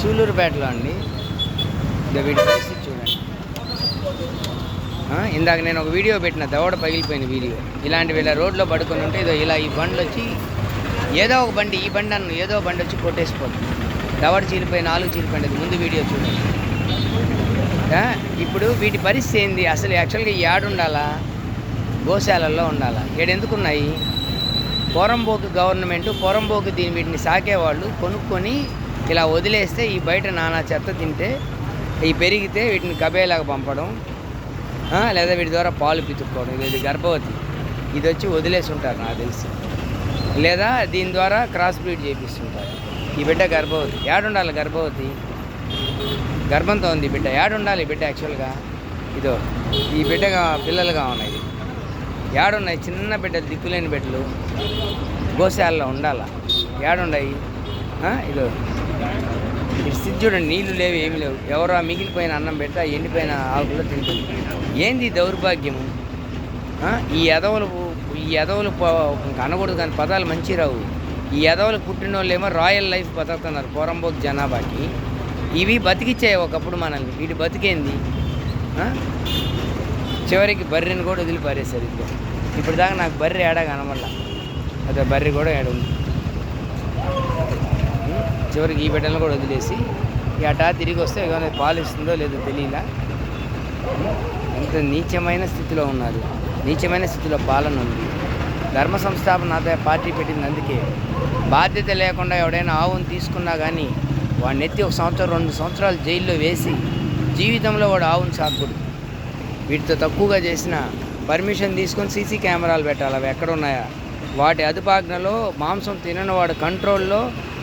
సూలూరుపేటలో అండి. ఇదో వీడి పరిస్థితి చూడండి. ఇందాక నేను ఒక వీడియో పెట్టిన, దవడ పగిలిపోయిన వీడియో. ఇలాంటివి ఇలా రోడ్లో పడుకొని ఉంటే ఇదో ఇలా ఈ బండ్లు వచ్చి ఏదో ఒక బండి, ఈ బండి అన్ను ఏదో బండి వచ్చి కొట్టేసిపోతుంది. దవడ చీలిపోయి, నాలుగు చీలిపోయింది. ముందు వీడియో చూడండి. ఇప్పుడు వీటి పరిస్థితి ఏంది అసలు? యాక్చువల్గా ఈ యాడ్ ఉండాలా, గోశాలల్లో ఉండాలా? ఏడెందుకున్నాయి? పోరంబోకు గవర్నమెంట్, పోరంబోకు వీటిని సాకేవాళ్ళు కొనుక్కొని ఇలా వదిలేస్తే ఈ బయట నానా చెత్త తింటే, ఈ పెరిగితే వీటిని కబేలాగా పంపడం, లేదా వీటి ద్వారా పాలు పితుక్కోవడం. ఇది గర్భవతి, ఇది వచ్చి వదిలేసి ఉంటారు నాకు తెలిసి, లేదా దీని ద్వారా క్రాస్ బ్రీడ్ చేపిస్తుంటారు. ఈ బిడ్డ గర్భవతి, యాడుండాలి గర్భవతి? గర్భంతో ఉంది బిడ్డ, యాడుండాలి బిడ్డ? యాక్చువల్గా ఇదో ఈ బిడ్డగా పిల్లలుగా ఉన్నాయి, యాడున్నాయి? చిన్న బిడ్డలు, దిక్కులేని బిడ్డలు గోశాలలో ఉండాల, యాడున్నాయి? ఇదో ఈ స్థితి చూడండి. నీళ్లు లేవు, ఏమి లేవు. ఎవరో మిగిలిపోయిన అన్నం పెట్ట ఎండిపోయిన ఆకుల్లో తింటుంది. ఏంది దౌర్భాగ్యము? ఈ ఎదవలు అనకూడదు కానీ పదాలు మంచి రావు. ఈ ఎదవలు పుట్టిన వాళ్ళు ఏమో రాయల్ లైఫ్ బతుకుతున్నారు పోరంబోక్ జనాభాకి. ఇవి బతికిచ్చాయి ఒకప్పుడు మనల్ని. వీటి బతికేంది? చివరికి బర్రెని కూడా వదిలి పారేశారు. ఇప్పుడు దాకా నాకు బర్రె ఏడా కనమల్లా, అదే బర్రె కూడా ఏడుంది. చివరికి ఈ బిడ్డలను కూడా వదిలేసి ఈ అటా తిరిగి వస్తే ఏమైనా పాలు ఇస్తుందో లేదో తెలియలా. ఇంత నీచమైన స్థితిలో ఉన్నారు, నీచమైన స్థితిలో పాలన ఉంది. ధర్మ సంస్థాపన పార్టీ పెట్టింది అందుకే. బాధ్యత లేకుండా ఎవడైనా ఆవును తీసుకున్నా కానీ వాడిని ఎత్తి 1 సంవత్సరం 2 సంవత్సరాలు జైల్లో వేసి జీవితంలో వాడు ఆవును సాకూడదు. వీటితో తక్కువగా చేసిన పర్మిషన్ తీసుకొని సీసీ కెమెరాలు పెట్టాలి. అవి ఎక్కడున్నాయా? వాటి అదుపాజ్ఞలో మాంసం తినని వాడు కంట్రోల్లో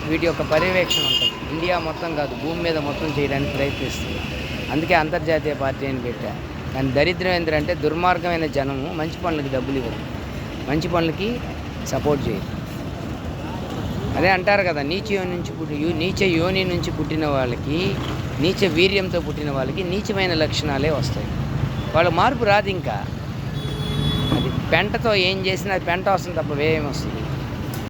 వీటి యొక్క పర్యవేక్షణ ఉంటుంది. ఇండియా మొత్తం కాదు, భూమి మీద మొత్తం చేయడానికి ప్రయత్నిస్తుంది. అందుకే అంతర్జాతీయ పార్టీ అని పెట్టా. కానీ దరిద్రం ఏంటంటే దుర్మార్గమైన జనము మంచి పనులకి డబ్బులు ఇవ్వదు, మంచి పనులకి సపోర్ట్ చేయదు. అదే అంటారు కదా, నీచ యోని నుంచి పుట్టిన వాళ్ళకి, నీచ వీర్యంతో పుట్టిన వాళ్ళకి నీచమైన లక్షణాలే వస్తాయి. వాళ్ళ మార్పు రాదు. ఇంకా అది పెంటతో ఏం చేసినా అది పెంట వస్తుంది తప్ప వేయం వస్తుంది.